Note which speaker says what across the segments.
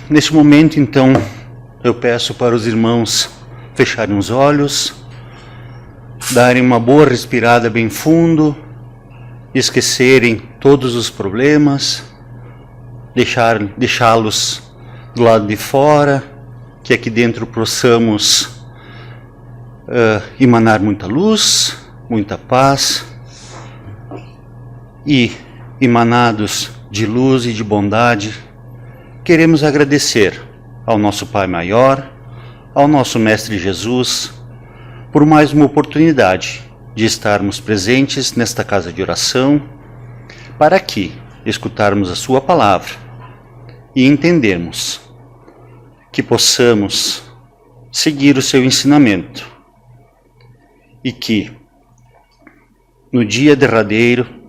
Speaker 1: nesse momento, então, eu peço para os irmãos fecharem os olhos, darem uma boa respirada bem fundo, esquecerem todos os problemas, deixá-los do lado de fora, que aqui dentro possamos emanar muita luz, muita paz, e emanados de luz e de bondade, queremos agradecer ao nosso Pai Maior, ao nosso Mestre Jesus, por mais uma oportunidade de estarmos presentes nesta casa de oração, para aqui escutarmos a sua palavra e entendermos que possamos seguir o seu ensinamento e que no dia derradeiro,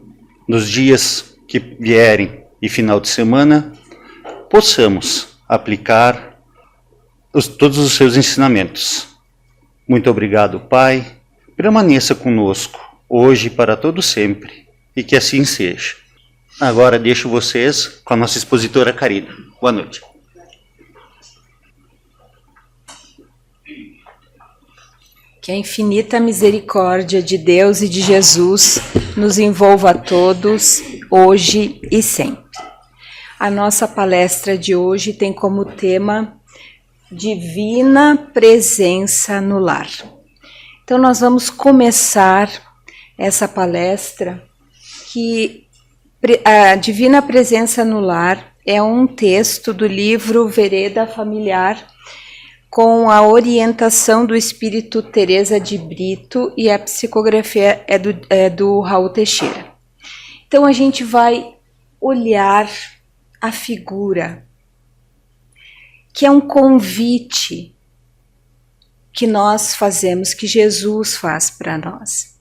Speaker 1: nos dias que vierem e final de semana, possamos aplicar todos os seus ensinamentos. Muito obrigado, Pai. Permaneça conosco, hoje e para todo sempre, e que assim seja. Agora deixo vocês com a nossa expositora Karina. Boa noite.
Speaker 2: Que a infinita misericórdia de Deus e de Jesus nos envolva a todos, hoje e sempre. A nossa palestra de hoje tem como tema Divina Presença no Lar. Então nós vamos começar essa palestra que a Divina Presença no Lar é um texto do livro Vereda Familiar, com a orientação do Espírito Teresa de Brito, e a psicografia é do Raul Teixeira. Então a gente vai olhar a figura, que é um convite que nós fazemos, que Jesus faz para nós.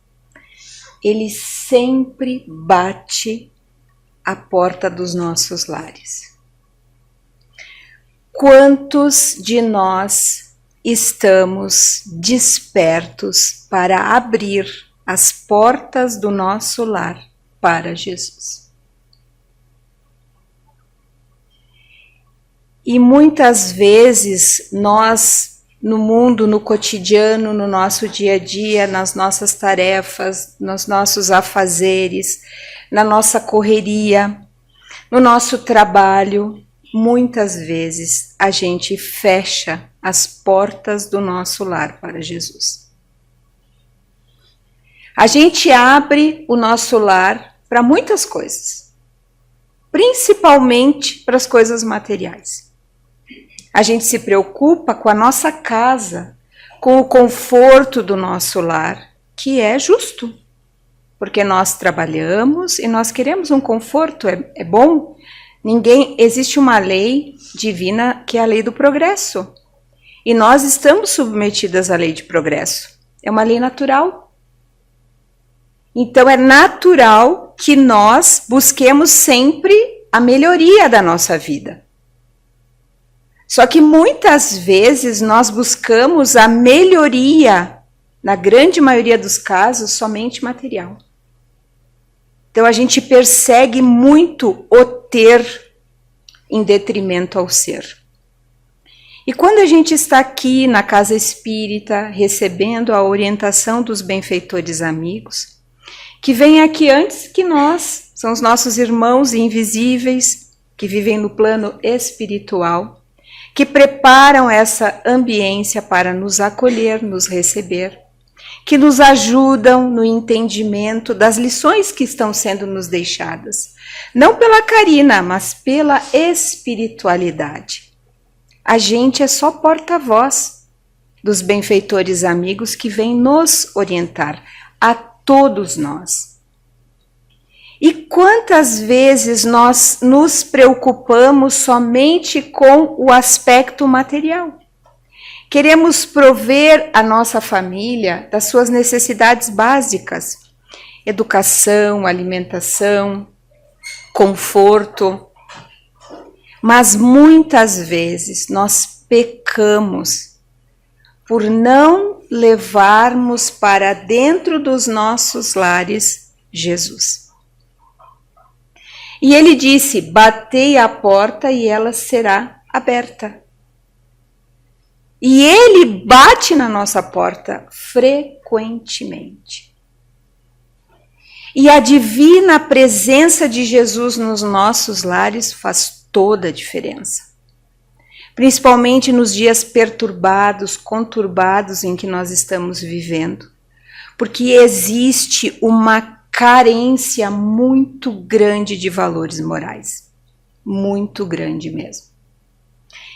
Speaker 2: Ele sempre bate à porta dos nossos lares. Quantos de nós estamos despertos para abrir as portas do nosso lar para Jesus? E muitas vezes nós, no mundo, no cotidiano, no nosso dia a dia, nas nossas tarefas, nos nossos afazeres, na nossa correria, no nosso trabalho, muitas vezes a gente fecha as portas do nosso lar para Jesus. A gente abre o nosso lar para muitas coisas, principalmente para as coisas materiais. A gente se preocupa com a nossa casa, com o conforto do nosso lar, que é justo, porque nós trabalhamos e nós queremos um conforto, é bom. Existe uma lei divina que é a lei do progresso. E nós estamos submetidas à lei de progresso. É uma lei natural. Então é natural que nós busquemos sempre a melhoria da nossa vida. Só que muitas vezes nós buscamos a melhoria, na grande maioria dos casos, somente material. Então a gente persegue muito o ter em detrimento ao ser. E quando a gente está aqui na casa espírita, recebendo a orientação dos benfeitores amigos, que vêm aqui antes que nós, são os nossos irmãos invisíveis, que vivem no plano espiritual, que preparam essa ambiência para nos acolher, nos receber, que nos ajudam no entendimento das lições que estão sendo nos deixadas. Não pela Karina, mas pela espiritualidade. A gente é só porta-voz dos benfeitores amigos que vêm nos orientar, a todos nós. E quantas vezes nós nos preocupamos somente com o aspecto material? Queremos prover a nossa família das suas necessidades básicas, educação, alimentação, conforto, mas muitas vezes nós pecamos por não levarmos para dentro dos nossos lares Jesus. E ele disse: batei à porta e ela será aberta. E ele bate na nossa porta frequentemente. E a divina presença de Jesus nos nossos lares faz toda a diferença. Principalmente nos dias perturbados, conturbados em que nós estamos vivendo. Porque existe uma carência muito grande de valores morais. Muito grande mesmo.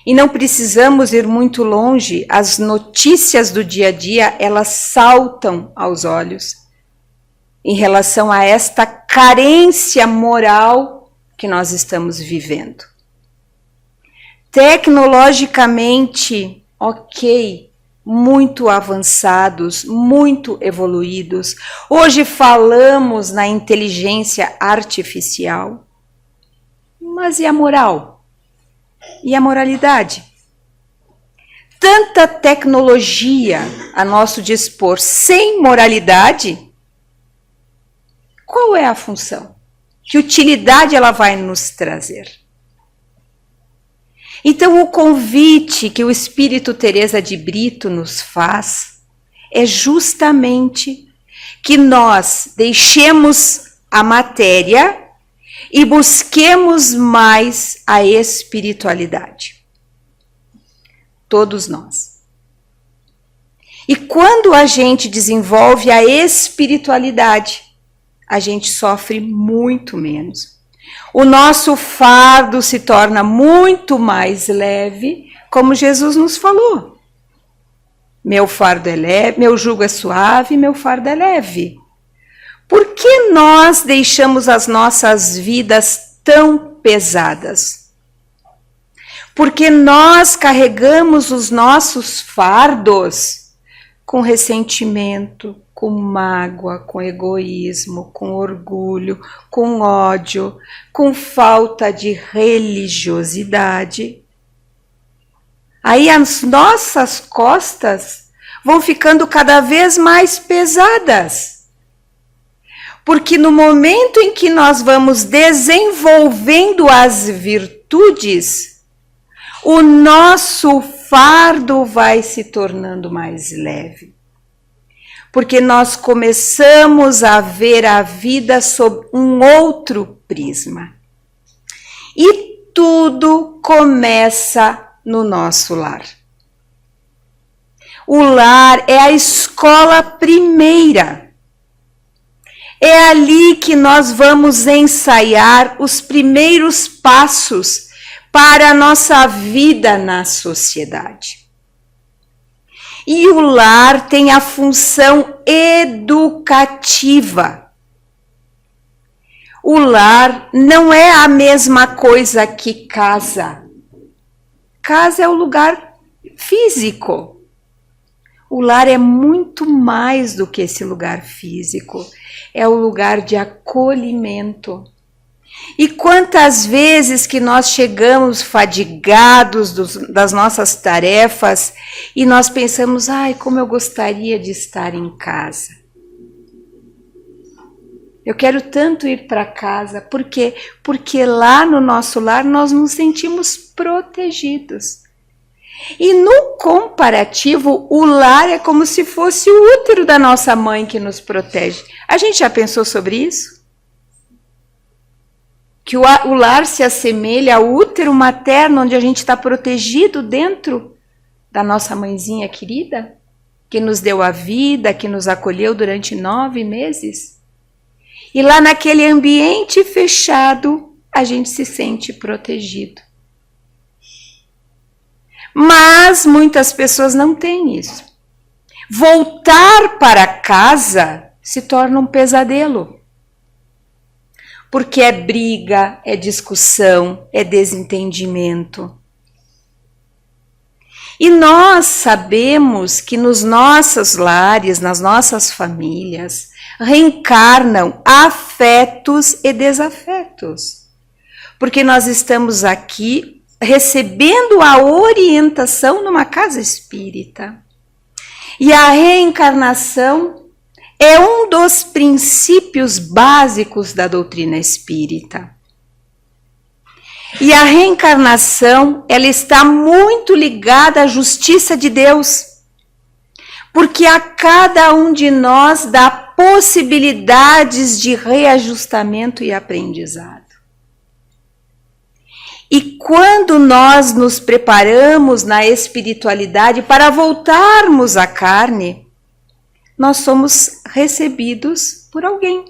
Speaker 2: E não precisamos ir muito longe, as notícias do dia a dia, elas saltam aos olhos em relação a esta carência moral que nós estamos vivendo. Tecnologicamente, ok, muito avançados, muito evoluídos. Hoje falamos na inteligência artificial. Mas e a moral? E a moralidade? Tanta tecnologia a nosso dispor sem moralidade? Qual é a função? Que utilidade ela vai nos trazer? Então, o convite que o Espírito Teresa de Brito nos faz é justamente que nós deixemos a matéria e busquemos mais a espiritualidade. Todos nós. E quando a gente desenvolve a espiritualidade, a gente sofre muito menos. O nosso fardo se torna muito mais leve, como Jesus nos falou. Meu fardo é leve, meu jugo é suave, meu fardo é leve. Por que nós deixamos as nossas vidas tão pesadas? Porque nós carregamos os nossos fardos com ressentimento, com mágoa, com egoísmo, com orgulho, com ódio, com falta de religiosidade. Aí as nossas costas vão ficando cada vez mais pesadas. Porque no momento em que nós vamos desenvolvendo as virtudes, o nosso fardo vai se tornando mais leve. Porque nós começamos a ver a vida sob um outro prisma. E tudo começa no nosso lar. O lar é a escola primeira. É ali que nós vamos ensaiar os primeiros passos para a nossa vida na sociedade. E o lar tem a função educativa. O lar não é a mesma coisa que casa. Casa é o lugar físico. O lar é muito mais do que esse lugar físico. É o lugar de acolhimento. E quantas vezes que nós chegamos fadigados das nossas tarefas e nós pensamos, ai, como eu gostaria de estar em casa. Eu quero tanto ir para casa. Por quê? Porque lá no nosso lar nós nos sentimos protegidos. E no comparativo, o lar é como se fosse o útero da nossa mãe que nos protege. A gente já pensou sobre isso? Que o lar se assemelha ao útero materno, onde a gente está protegido dentro da nossa mãezinha querida, que nos deu a vida, que nos acolheu durante 9 meses. E lá naquele ambiente fechado, a gente se sente protegido. Mas muitas pessoas não têm isso. Voltar para casa se torna um pesadelo. Porque é briga, é discussão, é desentendimento. E nós sabemos que nos nossos lares, nas nossas famílias, reencarnam afetos e desafetos. Porque nós estamos aqui recebendo a orientação numa casa espírita. E a reencarnação é um dos princípios básicos da doutrina espírita. E a reencarnação, ela está muito ligada à justiça de Deus, porque a cada um de nós dá possibilidades de reajustamento e aprendizado. E quando nós nos preparamos na espiritualidade para voltarmos à carne, nós somos recebidos por alguém.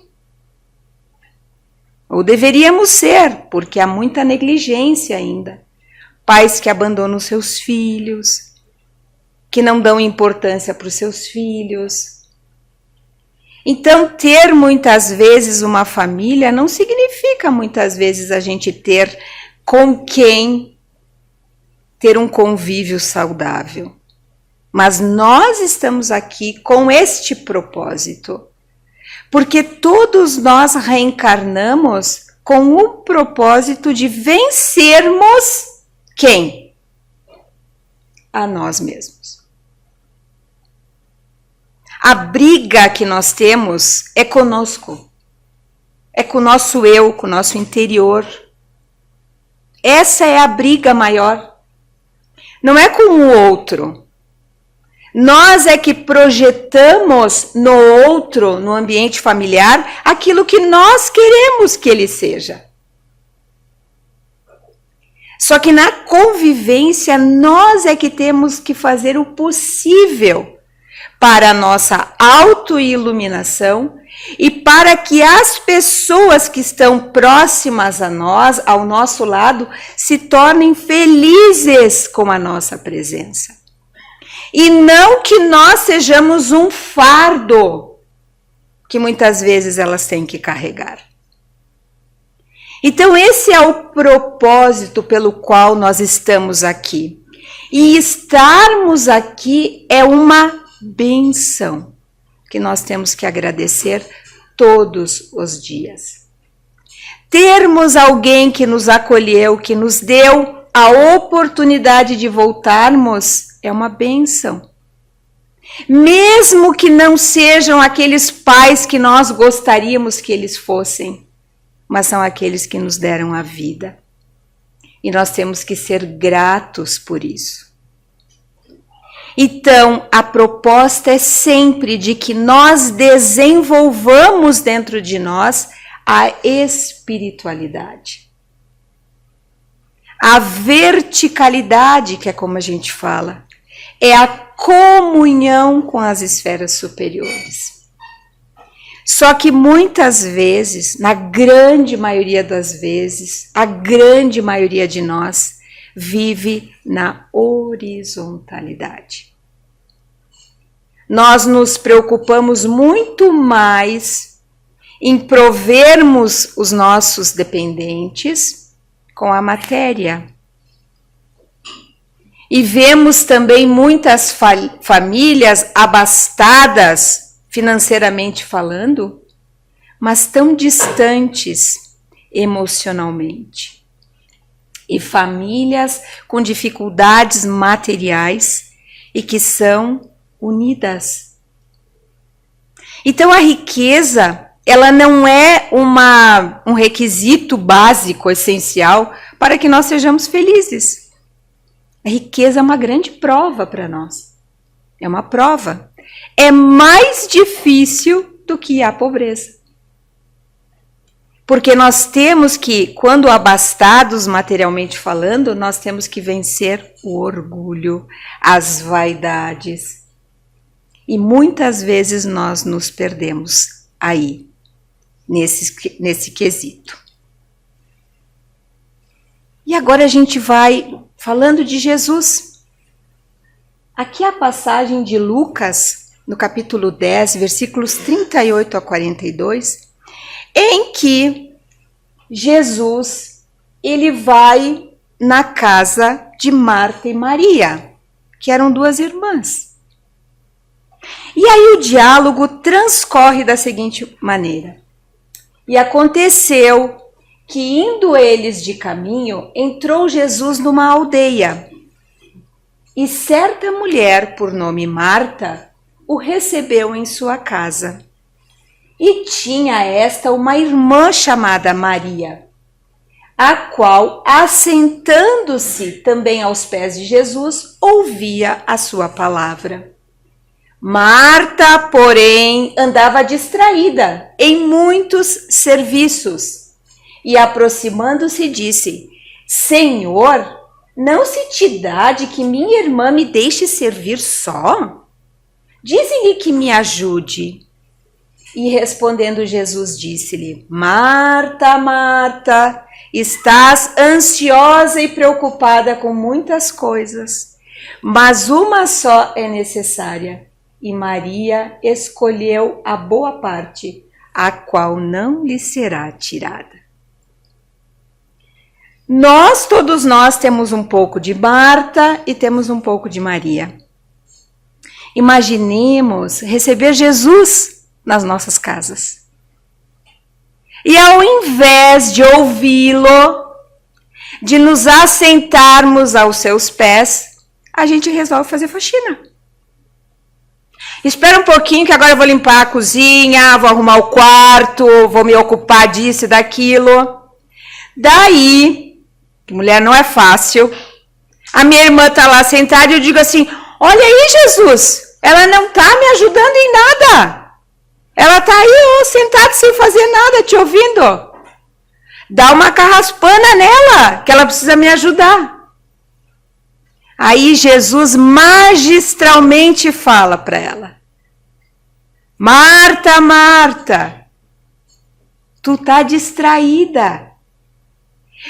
Speaker 2: Ou deveríamos ser, porque há muita negligência ainda. Pais que abandonam seus filhos, que não dão importância para os seus filhos. Então, ter muitas vezes uma família não significa muitas vezes a gente ter com quem ter um convívio saudável. Mas nós estamos aqui com este propósito, porque todos nós reencarnamos com o propósito de vencermos quem? A nós mesmos. A briga que nós temos é conosco, é com o nosso eu, com o nosso interior. Essa é a briga maior. Não é com o outro. Nós é que projetamos no outro, no ambiente familiar, aquilo que nós queremos que ele seja. Só que na convivência, nós é que temos que fazer o possível para a nossa autoiluminação e para que as pessoas que estão próximas a nós, ao nosso lado, se tornem felizes com a nossa presença. E não que nós sejamos um fardo que muitas vezes elas têm que carregar. Então esse é o propósito pelo qual nós estamos aqui. E estarmos aqui é uma benção que nós temos que agradecer todos os dias. Termos alguém que nos acolheu, que nos deu a oportunidade de voltarmos, é uma bênção. Mesmo que não sejam aqueles pais que nós gostaríamos que eles fossem, mas são aqueles que nos deram a vida. E nós temos que ser gratos por isso. Então, a proposta é sempre de que nós desenvolvamos dentro de nós a espiritualidade. A verticalidade, que é como a gente fala, é a comunhão com as esferas superiores. Só que muitas vezes, na grande maioria das vezes, a grande maioria de nós vive na horizontalidade. Nós nos preocupamos muito mais em provermos os nossos dependentes com a matéria. E vemos também muitas famílias abastadas, financeiramente falando, mas tão distantes emocionalmente. E famílias com dificuldades materiais e que são unidas. Então a riqueza, ela não é um requisito básico, essencial, para que nós sejamos felizes. A riqueza é uma grande prova para nós. É uma prova. É mais difícil do que a pobreza. Porque nós temos que, quando abastados materialmente falando, nós temos que vencer o orgulho, as vaidades. E muitas vezes nós nos perdemos aí, nesse quesito. E agora a gente vai falando de Jesus. Aqui a passagem de Lucas, no capítulo 10, versículos 38 a 42, em que Jesus, ele vai na casa de Marta e Maria, que eram duas irmãs. E aí o diálogo transcorre da seguinte maneira. E aconteceu que, indo eles de caminho, entrou Jesus numa aldeia. E certa mulher, por nome Marta, o recebeu em sua casa. E tinha esta uma irmã chamada Maria, a qual, assentando-se também aos pés de Jesus, ouvia a sua palavra. Marta, porém, andava distraída em muitos serviços e, aproximando-se, disse: Senhor, não se te dá de que minha irmã me deixe servir só? Dize-lhe que me ajude. E respondendo Jesus, disse-lhe: Marta, Marta, estás ansiosa e preocupada com muitas coisas, mas uma só é necessária, e Maria escolheu a boa parte, a qual não lhe será tirada. Todos nós temos um pouco de Marta e temos um pouco de Maria. Imaginemos receber Jesus nas nossas casas. E ao invés de ouvi-lo, de nos assentarmos aos seus pés, a gente resolve fazer faxina. Espera um pouquinho que agora eu vou limpar a cozinha, vou arrumar o quarto, vou me ocupar disso e daquilo. Daí, que mulher não é fácil, a minha irmã está lá sentada e eu digo assim: olha aí, Jesus, ela não está me ajudando em nada. Ela está aí, sentada sem fazer nada, te ouvindo. Dá uma carraspana nela, que ela precisa me ajudar. Aí Jesus magistralmente fala para ela: Marta, Marta, tu tá distraída.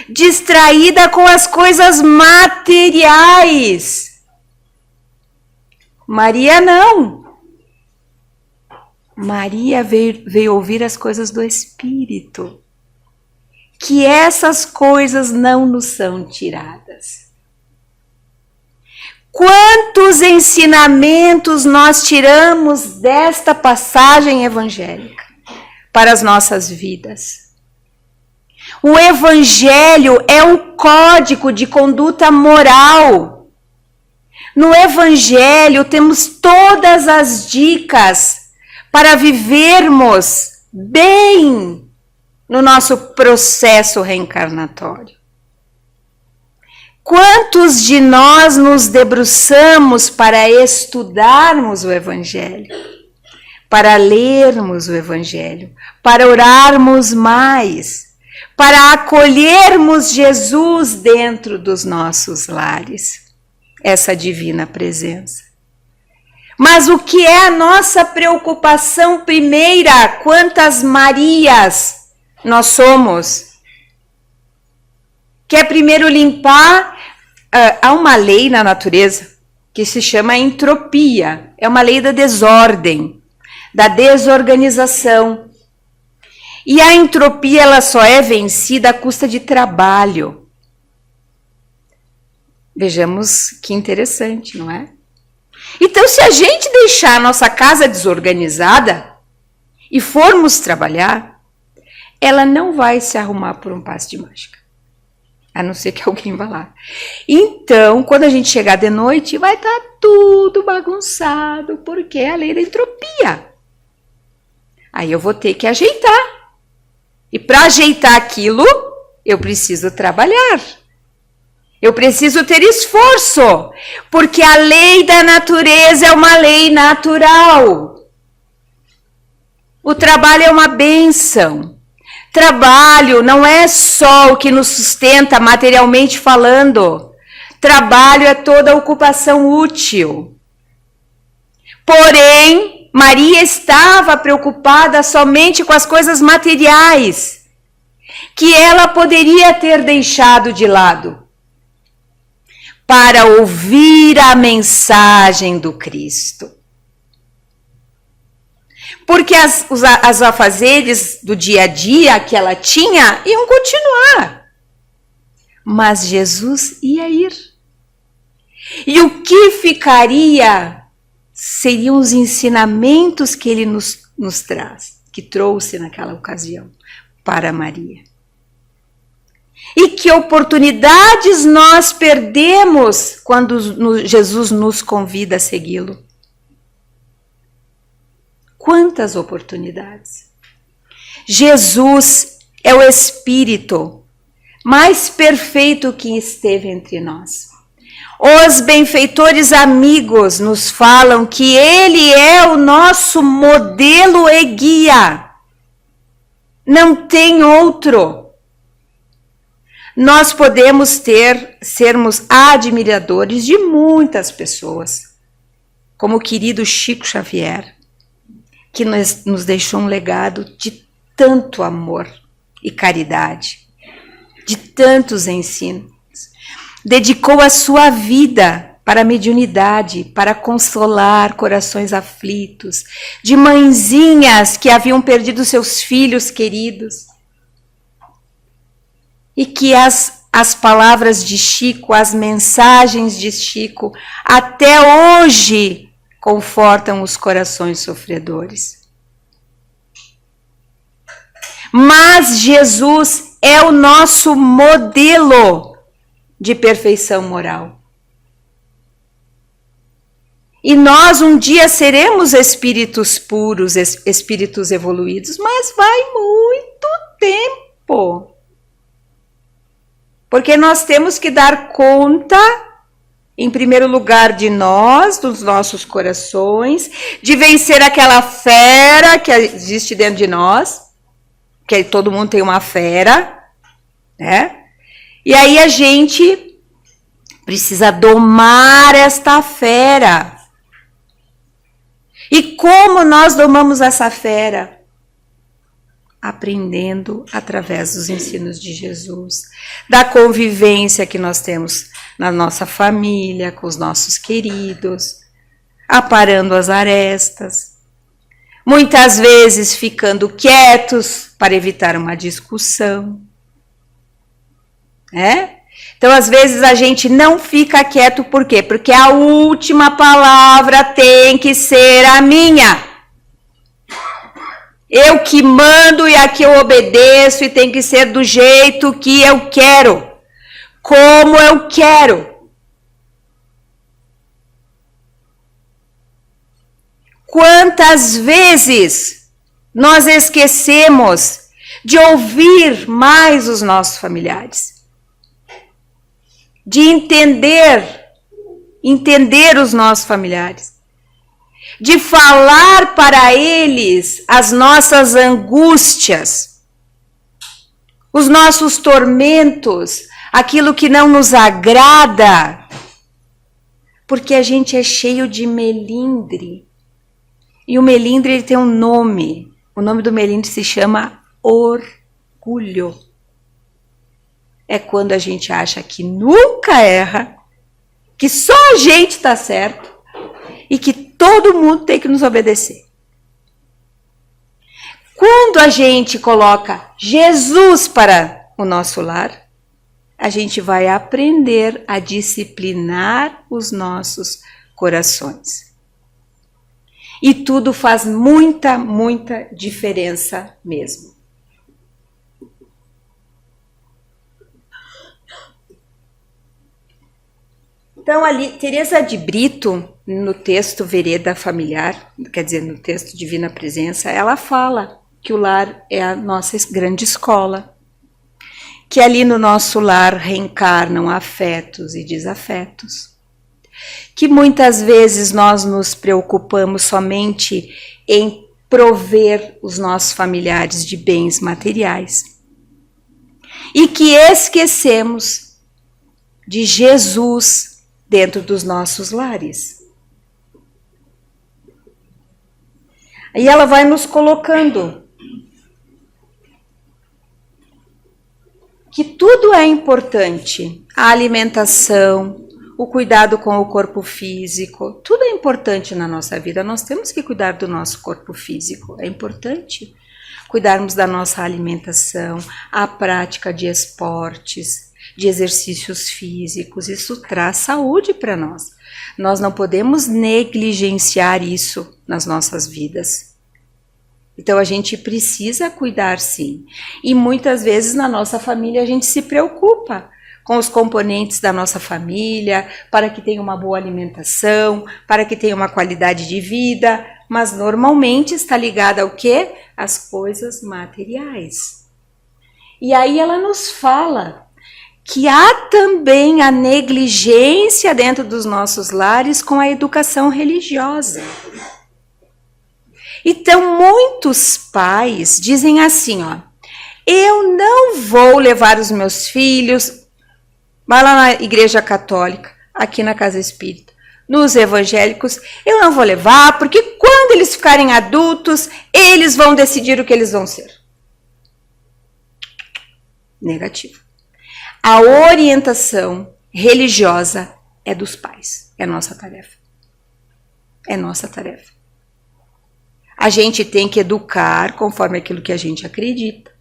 Speaker 2: Distraída com as coisas materiais. Maria não. Maria veio ouvir as coisas do Espírito. Que essas coisas não nos são tiradas. Quantos ensinamentos nós tiramos desta passagem evangélica para as nossas vidas? O Evangelho é um código de conduta moral. No Evangelho temos todas as dicas para vivermos bem no nosso processo reencarnatório. Quantos de nós nos debruçamos para estudarmos o Evangelho, para lermos o Evangelho, para orarmos mais, para acolhermos Jesus dentro dos nossos lares, essa divina presença? Mas o que é a nossa preocupação primeira? Quantas Marias nós somos? Quer primeiro limpar? Há uma lei na natureza que se chama entropia. É uma lei da desordem, da desorganização. E a entropia ela só é vencida à custa de trabalho. Vejamos que interessante, não é? Então, se a gente deixar a nossa casa desorganizada e formos trabalhar, ela não vai se arrumar por um passe de mágica. A não ser que alguém vá lá. Então, quando a gente chegar de noite, vai estar tudo bagunçado, porque é a lei da entropia. Aí eu vou ter que ajeitar. E para ajeitar aquilo, eu preciso trabalhar. Eu preciso ter esforço, porque a lei da natureza é uma lei natural. O trabalho é uma bênção. Trabalho não é só o que nos sustenta materialmente falando. Trabalho é toda ocupação útil. Porém, Maria estava preocupada somente com as coisas materiais, que ela poderia ter deixado de lado, para ouvir a mensagem do Cristo. Porque as afazeres do dia a dia que ela tinha iam continuar. Mas Jesus ia ir. E o que ficaria seriam os ensinamentos que ele nos traz, que trouxe naquela ocasião para Maria. E que oportunidades nós perdemos quando Jesus nos convida a segui-lo. Quantas oportunidades! Jesus é o Espírito mais perfeito que esteve entre nós. Os benfeitores amigos nos falam que ele é o nosso modelo e guia. Não tem outro. Nós podemos sermos admiradores de muitas pessoas, como o querido Chico Xavier, que nos deixou um legado de tanto amor e caridade, de tantos ensinos. Dedicou a sua vida para a mediunidade, para consolar corações aflitos, de mãezinhas que haviam perdido seus filhos queridos. E que as palavras de Chico, as mensagens de Chico, até hoje confortam os corações sofredores. Mas Jesus é o nosso modelo de perfeição moral. E nós um dia seremos espíritos puros, espíritos evoluídos, mas vai muito tempo. Porque nós temos que dar conta, em primeiro lugar, de nós, dos nossos corações, de vencer aquela fera que existe dentro de nós, que todo mundo tem uma fera, né? E aí a gente precisa domar esta fera. E como nós domamos essa fera? Aprendendo através dos ensinos de Jesus, da convivência que nós temos na nossa família, com os nossos queridos, aparando as arestas, muitas vezes ficando quietos para evitar uma discussão, né? Então, às vezes a gente não fica quieto, por quê? Porque a última palavra tem que ser a minha. Eu que mando e aqui eu obedeço e tem que ser do jeito que eu quero, como eu quero. Quantas vezes nós esquecemos de ouvir mais os nossos familiares, de entender os nossos familiares, de falar para eles as nossas angústias, os nossos tormentos, aquilo que não nos agrada, porque a gente é cheio de melindre. E o melindre ele tem um nome, o nome do melindre se chama orgulho. É quando a gente acha que nunca erra, que só a gente está certo e que todo mundo tem que nos obedecer. Quando a gente coloca Jesus para o nosso lar, a gente vai aprender a disciplinar os nossos corações. E tudo faz muita, muita diferença mesmo. Então, ali, Teresa de Brito, no texto Vereda Familiar, quer dizer, no texto Divina Presença, ela fala que o lar é a nossa grande escola, que ali no nosso lar reencarnam afetos e desafetos, que muitas vezes nós nos preocupamos somente em prover os nossos familiares de bens materiais e que esquecemos de Jesus dentro dos nossos lares. Aí ela vai nos colocando que tudo é importante, a alimentação, o cuidado com o corpo físico, tudo é importante na nossa vida. Nós temos que cuidar do nosso corpo físico, é importante cuidarmos da nossa alimentação, a prática de esportes, de exercícios físicos, isso traz saúde para nós. Nós não podemos negligenciar isso nas nossas vidas. Então a gente precisa cuidar sim. E muitas vezes na nossa família a gente se preocupa com os componentes da nossa família, para que tenha uma boa alimentação, para que tenha uma qualidade de vida, mas normalmente está ligada ao quê? Às coisas materiais. E aí ela nos fala que há também a negligência dentro dos nossos lares com a educação religiosa. Então, muitos pais dizem assim, ó, eu não vou levar os meus filhos, vai lá na igreja católica, aqui na casa espírita, nos evangélicos, eu não vou levar, porque quando eles ficarem adultos, eles vão decidir o que eles vão ser. Negativo. A orientação religiosa é dos pais, é nossa tarefa. É nossa tarefa. A gente tem que educar conforme aquilo que a gente acredita.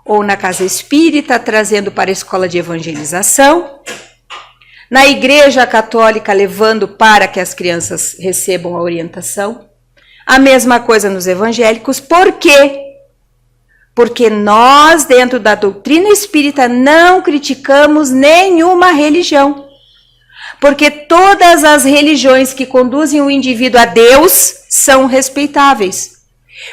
Speaker 2: Ou na casa espírita, trazendo para a escola de evangelização. Na igreja católica, levando para que as crianças recebam a orientação. A mesma coisa nos evangélicos. Por quê? Porque nós, dentro da doutrina espírita, não criticamos nenhuma religião. Porque todas as religiões que conduzem o indivíduo a Deus são respeitáveis.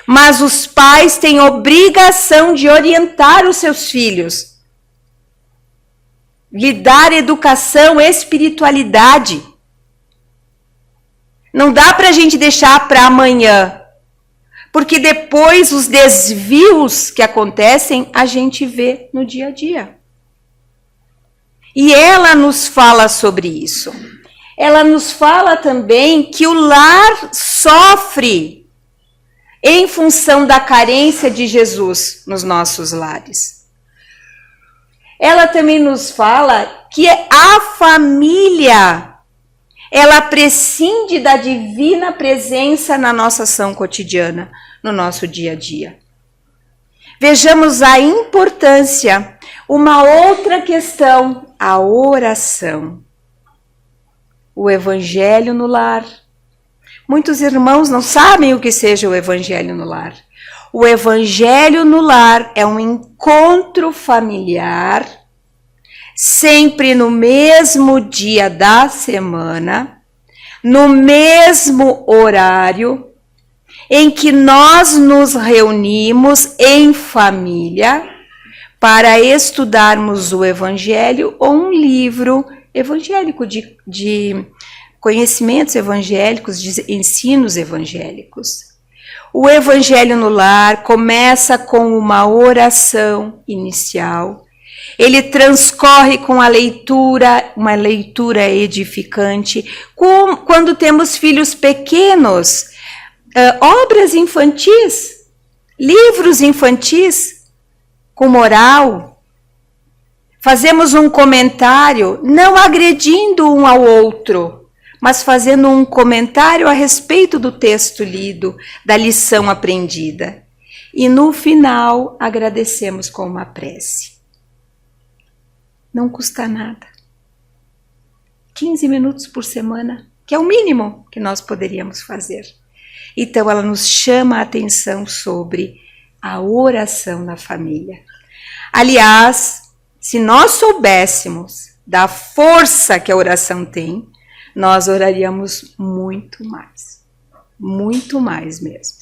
Speaker 2: Mas os pais têm obrigação de orientar os seus filhos. Lhe dar educação, espiritualidade. Não dá para a gente deixar para amanhã. Porque depois os desvios que acontecem, a gente vê no dia a dia. E ela nos fala sobre isso. Ela nos fala também que o lar sofre em função da carência de Jesus nos nossos lares. Ela também nos fala que a família, ela prescinde da divina presença na nossa ação cotidiana, no nosso dia a dia. Vejamos a importância. Uma outra questão, a oração. O evangelho no lar. Muitos irmãos não sabem o que seja o evangelho no lar. O evangelho no lar é um encontro familiar, sempre no mesmo dia da semana, no mesmo horário, em que nós nos reunimos em família para estudarmos o Evangelho ou um livro evangélico de conhecimentos evangélicos, de ensinos evangélicos. O Evangelho no lar começa com uma oração inicial. Ele transcorre com a leitura, uma leitura edificante. Quando temos filhos pequenos, obras infantis, livros infantis com moral. Fazemos um comentário, não agredindo um ao outro, mas fazendo um comentário a respeito do texto lido, da lição aprendida. E no final, agradecemos com uma prece. Não custa nada. 15 minutos por semana, que é o mínimo que nós poderíamos fazer. Então, ela nos chama a atenção sobre a oração na família. Aliás, se nós soubéssemos da força que a oração tem, nós oraríamos muito mais mesmo.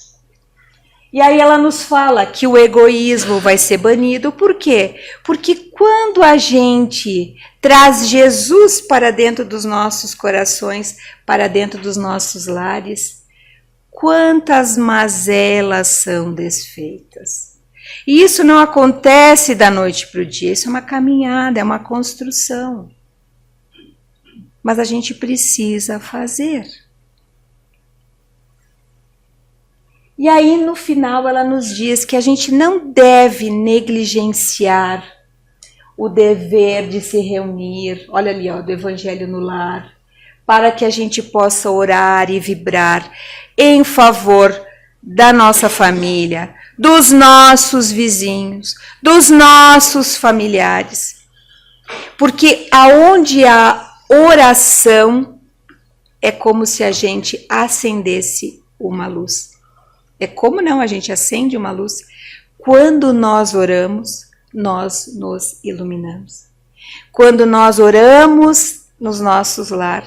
Speaker 2: E aí ela nos fala que o egoísmo vai ser banido. Por quê? Porque quando a gente traz Jesus para dentro dos nossos corações, para dentro dos nossos lares, quantas mazelas são desfeitas. E isso não acontece da noite para o dia, isso é uma caminhada, é uma construção. Mas a gente precisa fazer. E aí, no final, ela nos diz que a gente não deve negligenciar o dever de se reunir, olha ali, ó, do Evangelho no lar, para que a gente possa orar e vibrar em favor da nossa família, dos nossos vizinhos, dos nossos familiares. Porque aonde há oração, é como se a gente acendesse uma luz. É como não, a gente acende uma luz. Quando nós oramos, nós nos iluminamos. Quando nós oramos nos nossos lar,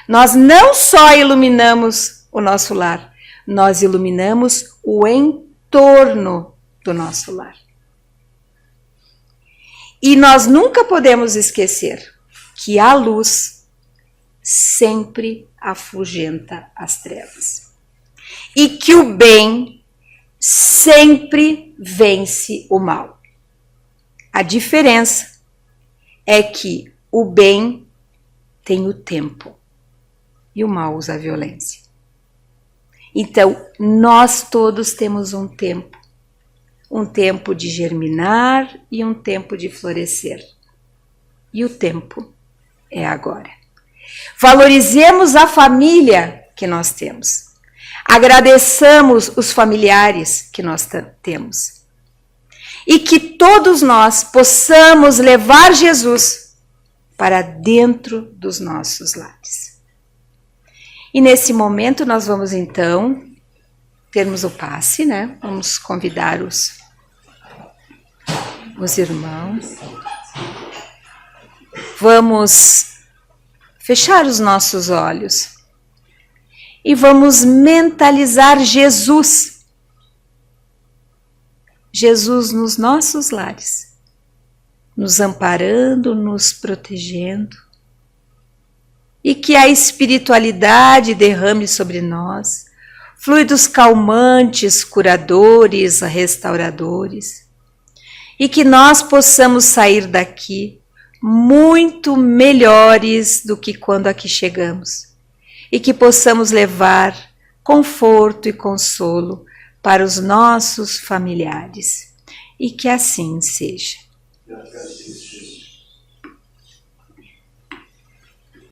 Speaker 2: nós não só iluminamos o nosso lar, nós iluminamos o entorno do nosso lar. E nós nunca podemos esquecer que a luz sempre afugenta as trevas. E que o bem sempre vence o mal. A diferença é que o bem tem o tempo e o mal usa a violência. Então, nós todos temos um tempo de germinar e um tempo de florescer. E o tempo é agora. Valorizemos a família que nós temos. Agradeçamos os familiares que nós temos. E que todos nós possamos levar Jesus para dentro dos nossos lares. E nesse momento nós vamos então termos o passe, né? Vamos convidar os irmãos. Vamos fechar os nossos olhos e vamos mentalizar Jesus. Jesus nos nossos lares, nos amparando, nos protegendo, e que a espiritualidade derrame sobre nós fluidos calmantes, curadores, restauradores, e que nós possamos sair daqui muito melhores do que quando aqui chegamos, e que possamos levar conforto e consolo para os nossos familiares, e que assim seja.